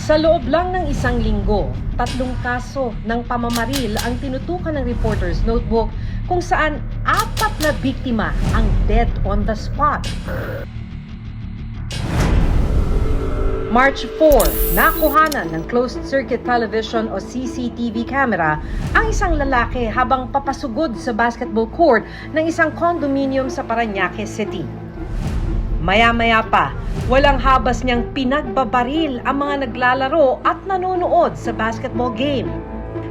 Sa loob lang ng isang linggo, 3 kaso ng pamamaril ang tinutukan ng Reporter's Notebook kung saan 4 na biktima ang dead on the spot. March 4, nakuhanan ng closed-circuit television o CCTV camera ang isang lalaki habang papasugod sa basketball court ng isang condominium sa Parañaque City. Maya-maya pa, walang habas niyang pinagbabaril ang mga naglalaro at nanonood sa basketball game.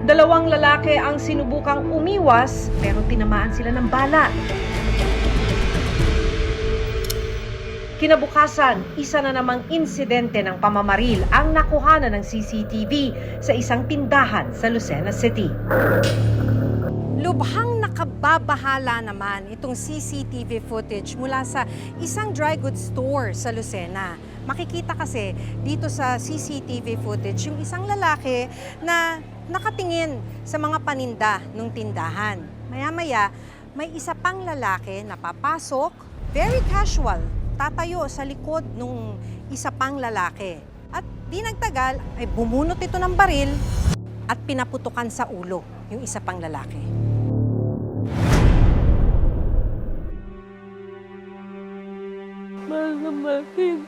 2 lalaki ang sinubukang umiwas pero tinamaan sila ng bala. Kinabukasan, isa na namang insidente ng pamamaril ang nakuhanan ng CCTV sa isang tindahan sa Lucena City. Lubhang nakababahala naman itong CCTV footage mula sa isang dry goods store sa Lucena. Makikita kasi dito sa CCTV footage yung isang lalaki na nakatingin sa mga paninda ng tindahan. Maya-maya, may isa pang lalaki na papasok, very casual, tatayo sa likod nung isa pang lalaki. At di nagtagal ay bumunot ito ng baril at pinaputukan sa ulo yung isa pang lalaki. Mahal na Martin,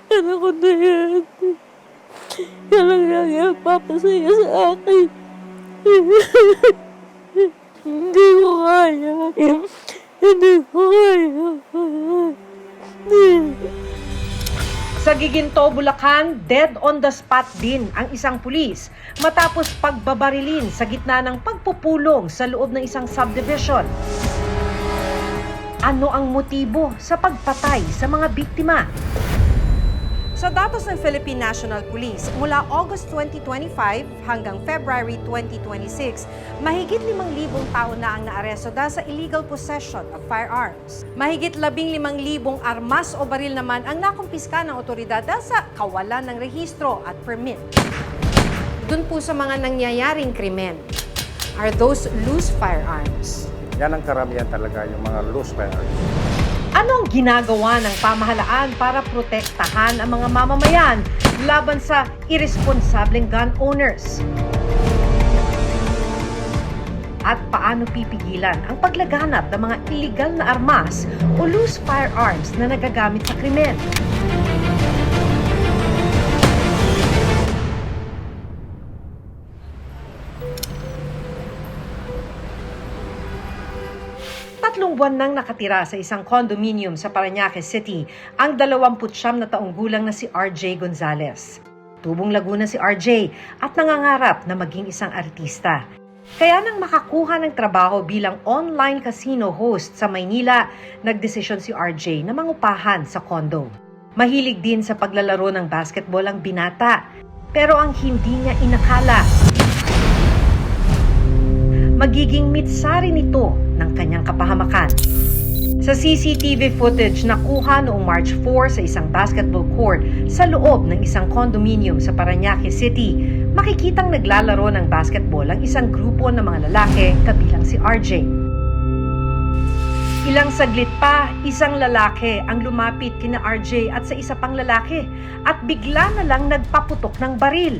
anak ko na yan. Yan lang yung papasaya sa akin. Hindi ko kaya. Hindi ko kaya. Sa Giginto, Bulacan, dead on the spot din ang isang pulis matapos pagbabarilin sa gitna ng pagpupulong sa loob ng isang subdivision. Ano ang motibo sa pagpatay sa mga biktima? Sa datos ng Philippine National Police, mula August 2025 hanggang February 2026, mahigit 5,000 tao na ang naaresto dahil sa illegal possession of firearms. Mahigit 15,000 armas o baril naman ang nakumpiska ng otoridad dahil sa kawalan ng rehistro at permit. Dun po sa mga nangyayaring krimen, are those loose firearms. Yan ang karamihan talaga, yung mga loose firearms. Ano ang ginagawa ng pamahalaan para protektahan ang mga mamamayan laban sa irresponsableng gun owners? At paano pipigilan ang paglaganap ng mga illegal na armas o loose firearms na nagagamit sa krimen? Tatlong buwan nang nakatira sa isang condominium sa Parañaque City ang 29 na taong gulang na si RJ Gonzalez. Tubong Laguna si RJ at nangangarap na maging isang artista. Kaya nang makakuha ng trabaho bilang online casino host sa Maynila, nagdesisyon si RJ na mangupahan sa condo. Mahilig din sa paglalaro ng basketball ang binata, pero ang hindi niya inakala, magiging mitsari nito ng kanyang kapahamakan. Sa CCTV footage na kuha noong March 4 sa isang basketball court sa loob ng isang condominium sa Parañaque City, makikitang naglalaro ng basketball ang isang grupo ng mga lalaki kabilang si RJ. Ilang saglit pa, isang lalaki ang lumapit kina RJ at sa isa pang lalaki at bigla na lang nagpaputok ng baril.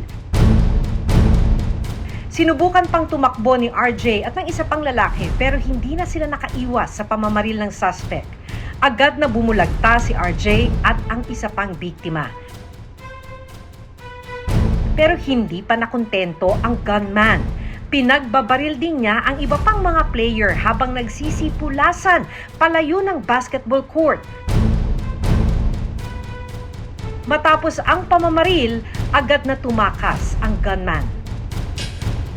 Sinubukan pang tumakbo ni RJ at ng isa pang lalaki pero hindi na sila nakaiwas sa pamamaril ng suspect. Agad na bumulagta si RJ at ang isa pang biktima. Pero hindi pa nakontento ang gunman. Pinagbabaril din niya ang iba pang mga player habang nagsisipulasan palayo ng basketball court. Matapos ang pamamaril, agad na tumakas ang gunman.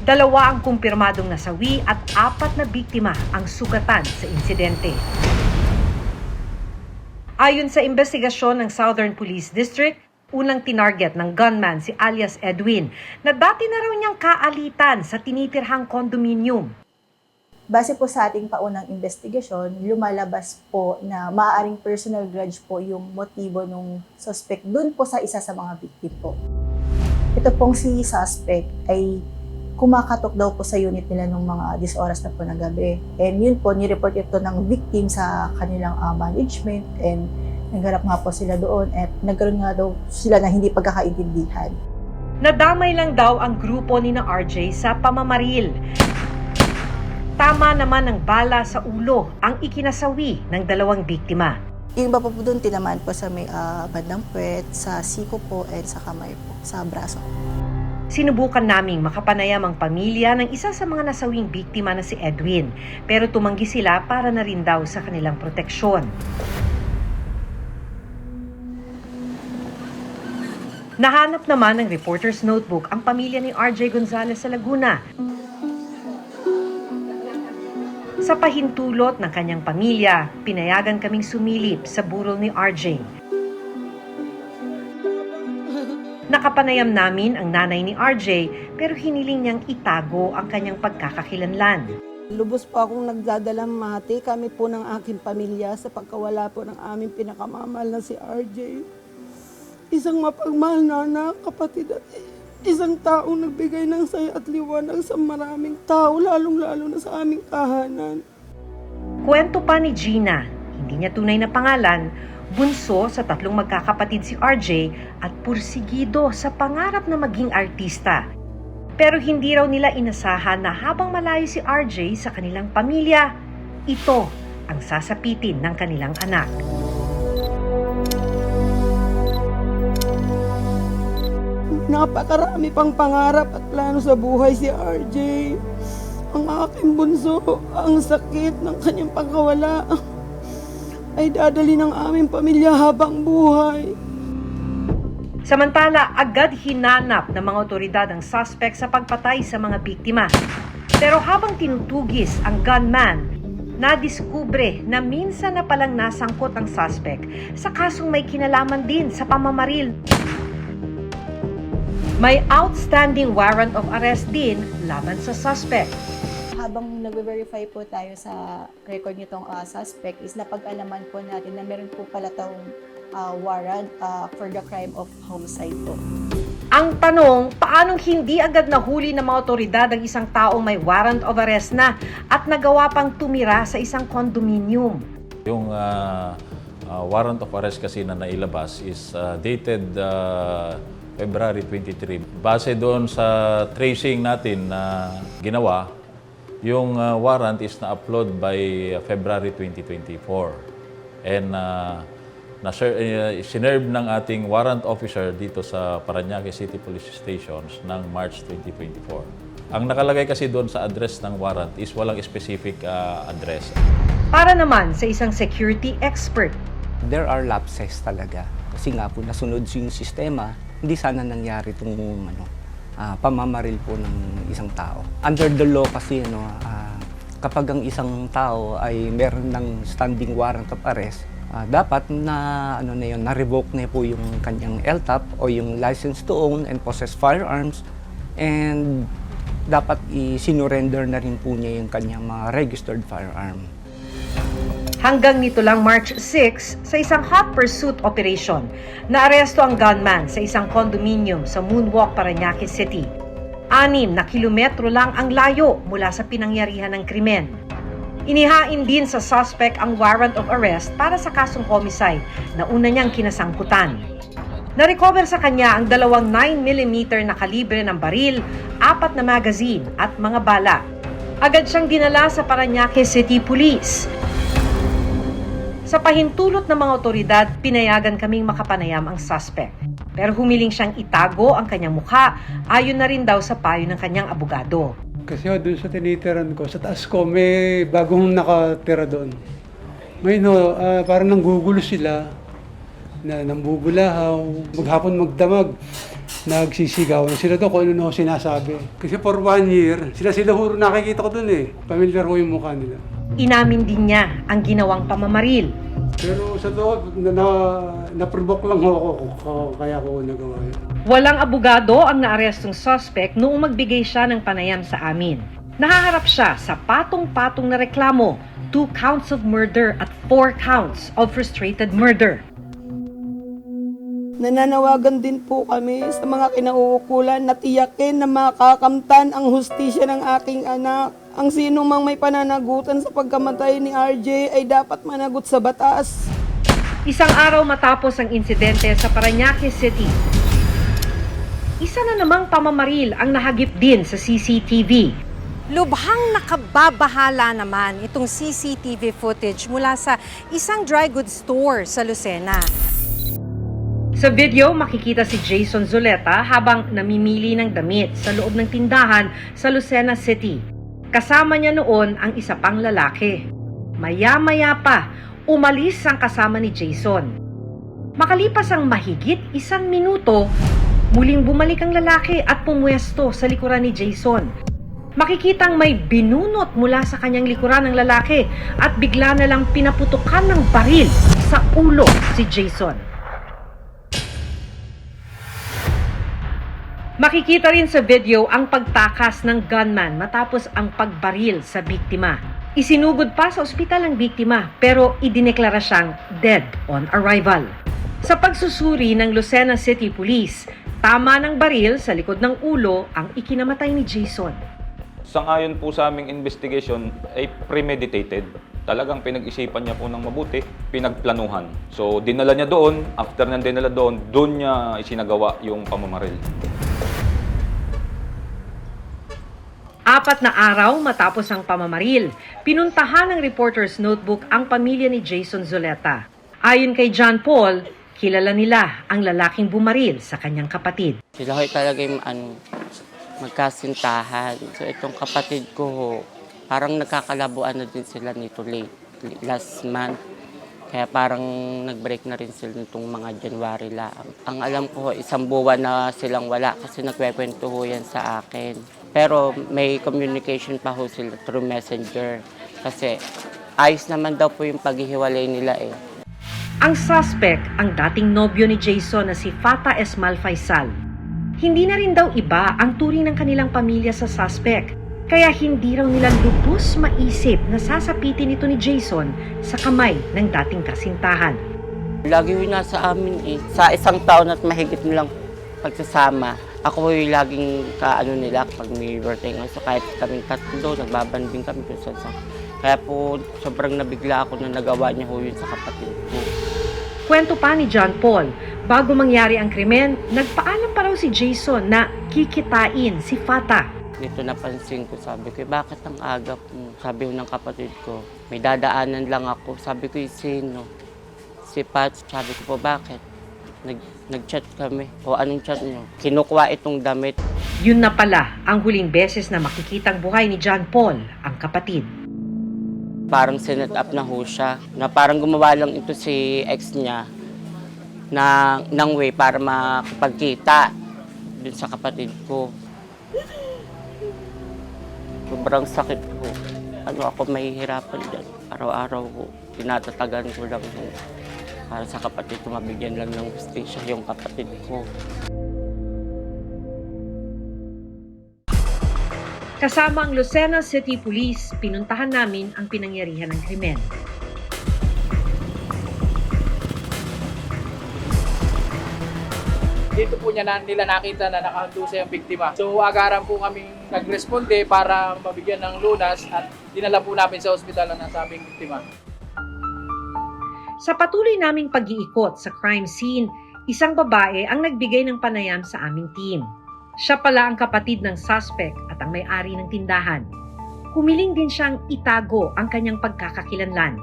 2 ang kumpirmadong nasawi at 4 na biktima ang sugatan sa insidente. Ayon sa investigasyon ng Southern Police District, unang tinarget ng gunman si alias Edwin na dati na raw niyang kaalitan sa tinitirhang condominium. Base po sa ating paunang investigasyon, lumalabas po na maaaring personal grudge po yung motibo ng suspect dun po sa isa sa mga victim po. Ito pong si suspect ay kumakatok daw po sa unit nila nung mga 10 oras na po ng gabi. And yun po, nireport ito ng victim sa kanilang management and nagharap nga po sila doon at nagkaroon nga daw sila na hindi pagkakaintindihan. Nadamay lang daw ang grupo ni na RJ sa pamamaril. Tama naman ng bala sa ulo ang ikinasawi ng dalawang biktima. Yung iba po doon, tinamaan po sa may bandang puwet, sa siko po, and sa kamay po, sa braso. Sinubukan naming makapanayam ang pamilya ng isa sa mga nasawing biktima na si Edwin, pero tumanggi sila para na rin daw sa kanilang proteksyon. Nahanap naman ng reporter's notebook ang pamilya ni RJ Gonzalez sa Laguna. Sa pahintulot ng kanyang pamilya, pinayagan kaming sumilip sa burol ni RJ. Nakapanayam namin ang nanay ni RJ pero hiniling niyang itago ang kanyang pagkakakilanlan. Lubos po akong nagdadalamhati kami po ng aking pamilya sa pagkawala po ng aming pinakamamahal na si RJ. Isang mapagmahal na anak, kapatid at isang taong nagbigay ng saya at liwanag sa maraming tao, lalong-lalo na sa aming tahanan. Kwento pa ni Gina, hindi niya tunay na pangalan, bunso sa 3 magkakapatid si RJ at pursigido sa pangarap na maging artista. Pero hindi raw nila inasahan na habang malayo si RJ sa kanilang pamilya, ito ang sasapitin ng kanilang anak. Napakarami pang pangarap at plano sa buhay si RJ. Ang aking bunso, ang sakit ng kanyang pagkawala ay dadali ng aming pamilya habang buhay. Samantala, agad hinanap ng mga otoridad ang suspect sa pagpatay sa mga biktima. Pero habang tinutugis ang gunman, nadiskubre na minsan na palang nasangkot ang suspect sa kasong may kinalaman din sa pamamaril. May outstanding warrant of arrest din laban sa suspect. Habang nagve-verify po tayo sa record nitong suspect is napag-alaman po natin na meron po pala tayong warrant for the crime of homicide po. Ang tanong, paanong hindi agad nahuli ng mga otoridad ang isang taong may warrant of arrest na at nagawa pang tumira sa isang condominium? Yung warrant of arrest kasi na nailabas is dated February 23. Base doon sa tracing natin na ginawa, yung warrant is na-upload by February 2024. And sinerve ng ating warrant officer dito sa Parañaque City Police Stations ng March 2024. Ang nakalagay kasi doon sa address ng warrant is walang specific address. Para naman sa isang security expert, there are lapses talaga. Kasi nga po nasunod yung sistema, hindi sana nangyari itong pamamaril po ng isang tao. Under the law kasi, kapag ang isang tao ay meron ng standing warrant of arrest, dapat na na-revoke na po yung kanyang LTAP o yung license to own and possess firearms, and dapat i-surrender na rin po niya yung kanyang mga registered firearm. hanggang nito lang March 6 sa isang hot pursuit operation, naaresto ang gunman sa isang condominium sa Moonwalk, Parañaque City. 6 na kilometro lang ang layo mula sa pinangyarihan ng krimen. Inihain din sa suspect ang warrant of arrest para sa kasong homicide na una niyang kinasangkutan. Na-recover sa kanya ang 2 9mm na kalibre ng baril, 4 na magazine at mga bala. Agad siyang dinala sa Parañaque City Police. Sa pahintulot ng mga otoridad, pinayagan kaming makapanayam ang suspect. Pero humiling siyang itago ang kanyang mukha, ayon na rin daw sa payo ng kanyang abogado. Kasi doon sa tinitiran ko, sa taas ko, may bagong nakatira doon. May parang nanggugulo sila, na nambubulahaw, maghapon magdamag, nagsisigawan sila to kung ano sinasabi. Kasi for 1 year, sila huro nakikita ko doon eh. Pamilyar ko yung mukha nila. Inamin din niya ang ginawang pamamaril. Pero sa to, na-provoke lang ako, kaya ko nagawa yun. Walang abogado ang naarestong suspect noong magbigay siya ng panayam sa amin. Nahaharap siya sa patong-patong na reklamo, 2 counts of murder at 4 counts of frustrated murder. Nananawagan din po kami sa mga kinauukulan na tiyakin na makakamtan ang hustisya ng aking anak. Ang sino mang may pananagutan sa pagkamatay ni RJ ay dapat managot sa batas. Isang araw matapos ang insidente sa Parañaque City, Isa na namang pamamaril ang nahagip din sa CCTV. Lubhang nakababahala naman itong CCTV footage mula sa isang dry goods store sa Lucena. Sa video, makikita si Jason Zuleta habang namimili ng damit sa loob ng tindahan sa Lucena City. Kasama niya noon ang isa pang lalaki. Maya-maya pa, umalis ang kasama ni Jason. Makalipas ang mahigit 1 minuto, muling bumalik ang lalaki at pumwesto sa likuran ni Jason. Makikitang may binunot mula sa kanyang likuran ng lalaki at bigla na lang pinaputukan ng baril sa ulo si Jason. Makikita rin sa video ang pagtakas ng gunman matapos ang pagbaril sa biktima. Isinugod pa sa ospital ang biktima pero idineklara siyang dead on arrival. Sa pagsusuri ng Lucena City Police, tama ng baril sa likod ng ulo ang ikinamatay ni Jason. Sangayon po sa aming investigation ay premeditated. Talagang pinag-isipan niya po ng mabuti, pinagplanuhan. So dinala niya doon, after nang dinala doon niya isinagawa yung pamamaril. 4 na araw matapos ang pamamaril, pinuntahan ng Reporter's Notebook ang pamilya ni Jason Zuleta. Ayon kay John Paul, kilala nila ang lalaking bumaril sa kanyang kapatid. Sila ho'y talaga yung magkasintahan. So itong kapatid ko, parang nagkakalabuan na din sila nito last month. Kaya parang nag-break na rin sila nitong mga January lang. Ang alam ko, 1 buwan na silang wala kasi nagkwento ho yan sa akin. Pero may communication pa ho sila through messenger. Kasi ayos naman daw po yung paghihiwalay nila eh. Ang suspect ang dating nobyo ni Jason na si Fata Esmal Faisal. Hindi na rin daw iba ang turing ng kanilang pamilya sa suspect. Kaya hindi raw nila lubos maisip na sasapitin ito ni Jason sa kamay ng dating kasintahan. Lagi ho nasa amin eh. Sa 1 taon at mahigit nilang pagsasama, ako ho'y laging kaano nila pag may birthday nga. So kahit kaming 3, nagbabanding kami kung saan. Kaya po sobrang nabigla ako na nagawa niya ho yun sa kapatid ko. Kwento pa ni John Paul, bago mangyari ang krimen, nagpaalam pa raw si Jason na kikitain si Fata. Dito napansin ko, sabi ko, bakit ang agap mo? Sabi ko ng kapatid ko, may dadaanan lang ako. Sabi ko, sino? Si Pat. Sabi ko po, bakit? Nag-chat kami. O anong chat niyo? Kinukuha itong damit. Yun na pala ang huling beses na makikitang buhay ni John Paul, ang kapatid. Parang sinet up na ho siya. Na parang gumawa lang ito si ex niya ng way para makapagkita dun sa kapatid ko. Sobrang sakit ko. Ako mahihirapan dyan. Araw-araw ko. Tinatatagan ko lang ho. Para sa kapatid ko, mabigyan lang ng hustisya yung kapatid ko. Kasama ang Lucena City Police, pinuntahan namin ang pinangyarihan ng krimen. Dito po nila nakita na nakahandusay ang biktima. So agaran po kaming nagresponde para mabigyan ng lunas at dinala po namin sa ospital ang nasabing biktima. Sa patuloy naming pag-iikot sa crime scene, isang babae ang nagbigay ng panayam sa aming team. Siya pala ang kapatid ng suspect at ang may-ari ng tindahan. Humiling din siyang itago ang kanyang pagkakakilanlan.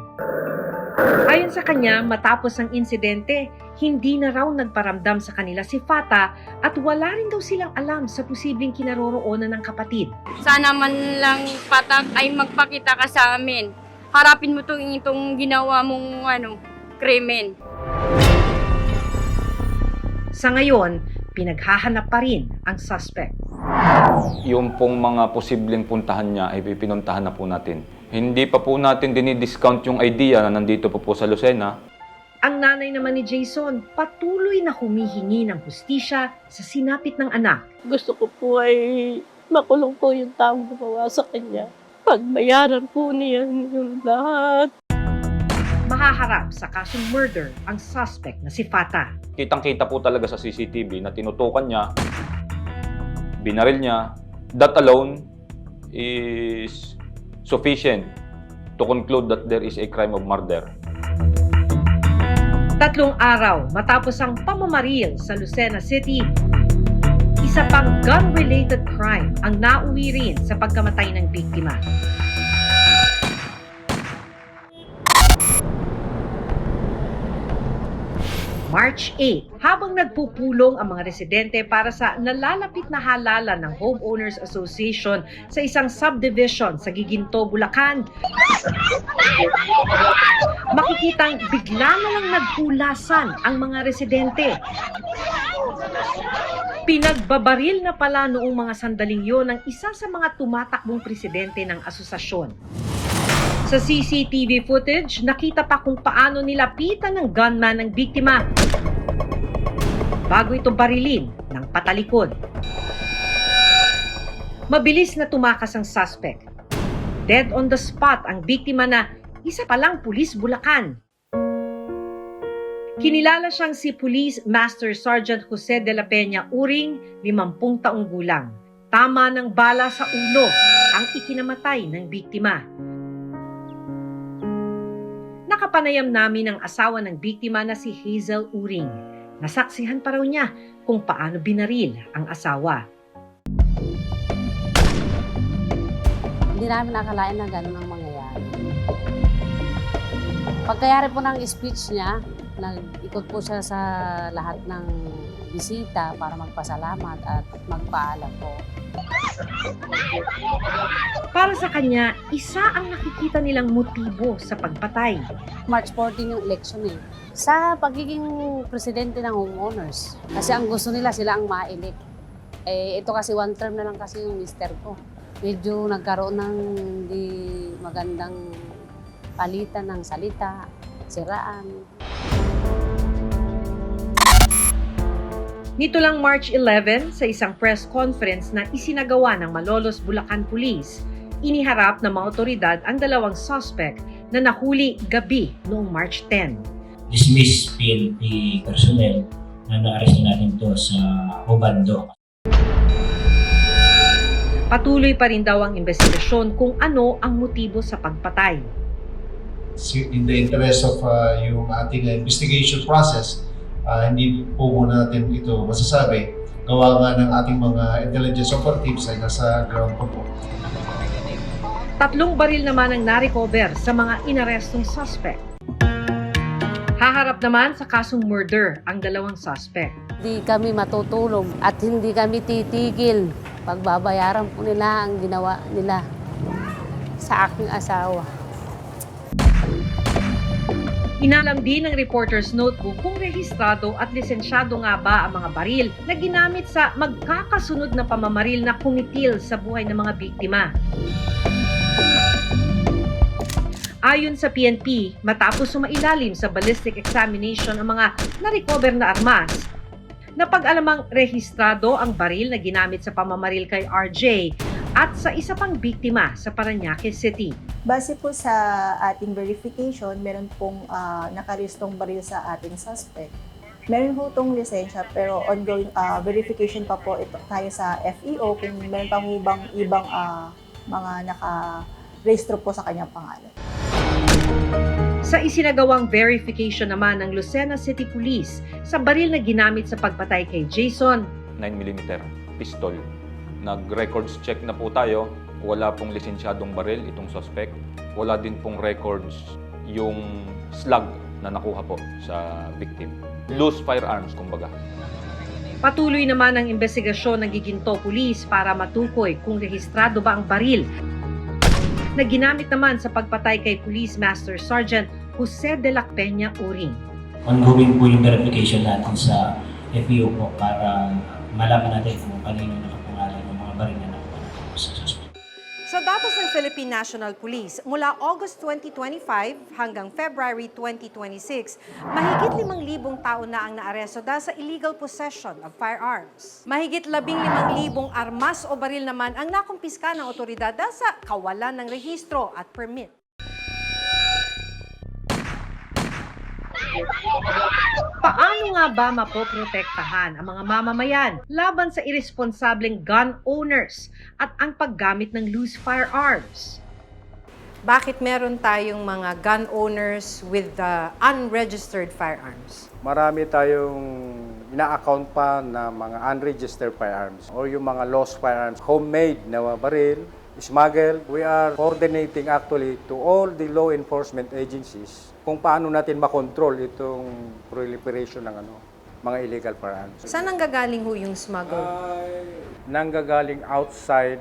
Ayon sa kanya, matapos ang insidente, hindi na raw nagparamdam sa kanila si Fata at wala rin daw silang alam sa posibleng kinaroroonan ng kapatid. Sana man lang Patak ay magpakita ka sa amin. Harapin mo itong ginawa mong krimen. Sa ngayon, pinaghahanap pa rin ang suspect. Yung pong mga posibleng puntahan niya ay pinuntahan na po natin. Hindi pa po natin dinidiscount yung idea na nandito po sa Lucena. Ang nanay naman ni Jason patuloy na humihingi ng hustisya sa sinapit ng anak. Gusto ko po ay makulong po yung taong gumawa sa kanya. Pagbayaran po niya yung lahat. Mahaharap sa kasong murder ang suspect na si Fata. Kitang-kita po talaga sa CCTV na tinutukan niya, binaril niya. That alone is sufficient to conclude that there is a crime of murder. 3 araw matapos ang pamamaril sa Lucena City, Isa pang gun-related crime ang nauwi rin sa pagkamatay ng biktima. March 8, habang nagpupulong ang mga residente para sa nalalapit na halalan ng Homeowners Association sa isang subdivision sa Giginto, Bulacan, makikitang bigla na lang nagpulasan ang mga residente. Pinagbabaril na pala noong mga sandaling yon ng isa sa mga tumatakbong presidente ng asosasyon. Sa CCTV footage, nakita pa kung paano nilapitan ng gunman ng biktima bago ito barilin ng patalikod. Mabilis na tumakas ang suspect. Dead on the spot ang biktima na isa palang pulis Bulacan. Kinilala siyang si Police Master Sergeant Jose de la Peña Uring, 50 taong gulang. Tama ng bala sa ulo ang ikinamatay ng biktima. Nakapanayam namin ang asawa ng biktima na si Hazel Uring. Nasaksihan pa raw niya kung paano binaril ang asawa. Hindi namin nakalain na gano'n ang mangyayari. Pagkayari po ng speech niya, nag-ikot po siya sa lahat ng bisita para magpasalamat at magpaalam po. Para sa kanya, isa ang nakikita nilang motibo sa pagpatay. March 14 yung election eh. Sa pagiging presidente ng homeowners. Kasi ang gusto nila, sila ang ma-elect. Eh, ito kasi one term na lang kasi yung mister ko. Medyo nagkaroon ng hindi magandang palitan ng salita, siraan. Nito lang March 11, sa isang press conference na isinagawa ng Malolos, Bulacan Police, iniharap ng mga otoridad ang dalawang suspect na nahuli gabi noong March 10. Dismiss PNP personnel na na-arrest natin to sa Obando. Patuloy pa rin daw ang investigasyon kung ano ang motibo sa pagpatay. In the interest of yung ating investigation process, hindi po muna natin ito masasabi. Gawa nga ng ating mga intelligence operatives ay nasa ground po. 3 baril naman ang na-recover sa mga inarestong suspect. Haharap naman sa kasong murder ang dalawang suspect. Hindi kami matutulog at hindi kami titigil. Pagbabayaran po nila ang ginawa nila sa aking asawa. Inalam din ng reporter's notebook kung rehistrado at lisensyado nga ba ang mga baril na ginamit sa magkakasunod na pamamaril na kumitil sa buhay ng mga biktima. Ayon sa PNP, matapos sumailalim sa ballistic examination ang mga na-recover na armas, napag-alamang rehistrado ang baril na ginamit sa pamamaril kay RJ at sa isa pang biktima sa Parañaque City. Base po sa ating verification, meron pong nakarehistong baril sa ating suspect. Meron po itong lisensya pero ongoing verification pa po ito tayo sa FEO kung meron pa po bang ibang mga nakarehistro po sa kanyang pangalan. Sa isinagawang verification naman ng Lucena City Police sa baril na ginamit sa pagpatay kay Jason, 9mm pistol. Nag-records check na po tayo. Wala pong lisensyadong baril itong suspect. Wala din pong records yung slug na nakuha po sa victim. Loose firearms, kumbaga. Patuloy naman ang investigasyon ng Giginto Police para matukoy kung rehistrado ba ang baril na ginamit naman sa pagpatay kay Police Master Sergeant Jose de la Peña Uring. Ongoing po yung verification natin sa FEO po para malaman natin kung kanino nakapangalan ng mga baril na nakuha natin sa suspect. Sa datos ng Philippine National Police, mula August 2025 hanggang February 2026, mahigit 5,000 tao na ang naaresto dahil sa illegal possession of firearms. Mahigit 15,000 armas o baril naman ang nakumpiska ng otoridad dahil sa kawalan ng rehistro at permit. Paano nga ba mapoprotektahan ang mga mamamayan laban sa irresponsableng gun owners at ang paggamit ng loose firearms? Bakit meron tayong mga gun owners with unregistered firearms? Marami tayong ina-account pa na mga unregistered firearms or yung mga lost firearms, homemade na baril, smuggled. We are coordinating actually to all the law enforcement agencies kung paano natin makontrol itong proliferation ng mga illegal firearms. Saan nanggagaling ho yung smuggled? Nanggagaling outside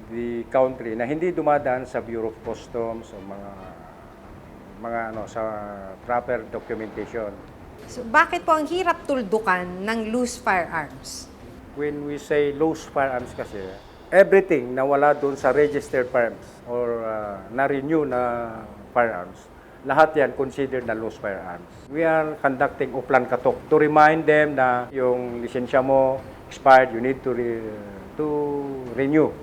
the country na hindi dumadaan sa Bureau of Customs o mga sa proper documentation. So, bakit po ang hirap tuldukan ng loose firearms? When we say loose firearms kasi, everything na wala doon sa registered firearms or na-renew na firearms, lahat yan considered na loose firearms. We are conducting uplan katok to remind them na yung lisensya mo expired, you need to renew.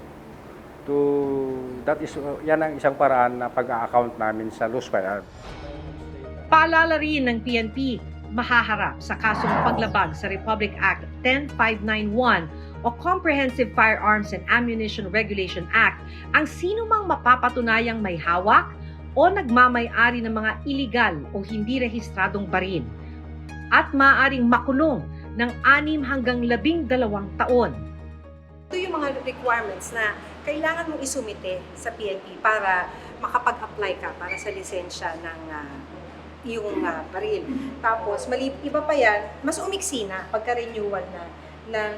Yan ang isang paraan na pag-a-account namin sa loose firearms. Paalala rin ng PNP, mahaharap sa kasong paglabag sa Republic Act 10591 o Comprehensive Firearms and Ammunition Regulation Act ang sino mang mapapatunayang may hawak o nagmamay-ari ng mga iligal o hindi rehistradong baril at maaaring makulong ng 6 hanggang 12 taon. Ito yung mga requirements na kailangan mong isumite sa PNP para makapag-apply ka para sa lisensya ng iyong baril. Tapos, iba pa yan, mas umiksi na pagka-renewal na ng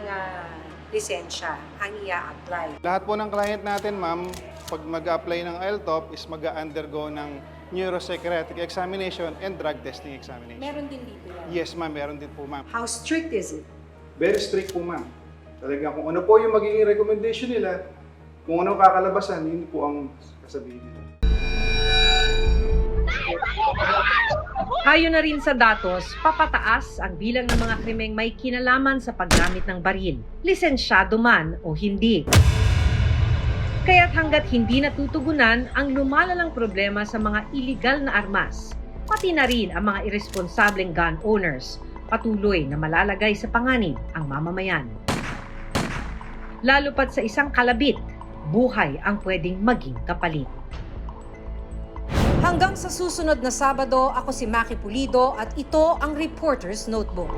lisensya ang i-apply. Lahat po ng client natin, ma'am, pag mag-apply ng IELTOP is mag-undergo ng neuropsychiatric examination and drug testing examination. Meron din dito yan? Yes, ma'am, meron din po, ma'am. How strict is it? Very strict po, ma'am. Talaga kung ano po yung magiging recommendation nila, kung ano kakalabasan, yun po ang kasabihin nila. Ayon na rin sa datos, papataas ang bilang ng mga krimeng may kinalaman sa paggamit ng baril, lisensyado man o hindi. Kaya't hanggat hindi natutugunan ang lumalalang problema sa mga iligal na armas, pati na rin ang mga irresponsableng gun owners, patuloy na malalagay sa panganib ang mamamayan. Lalo pat sa isang kalabit, buhay ang pwedeng maging kapalit. Hanggang sa susunod na Sabado, ako si Maki Pulido at ito ang Reporter's Notebook.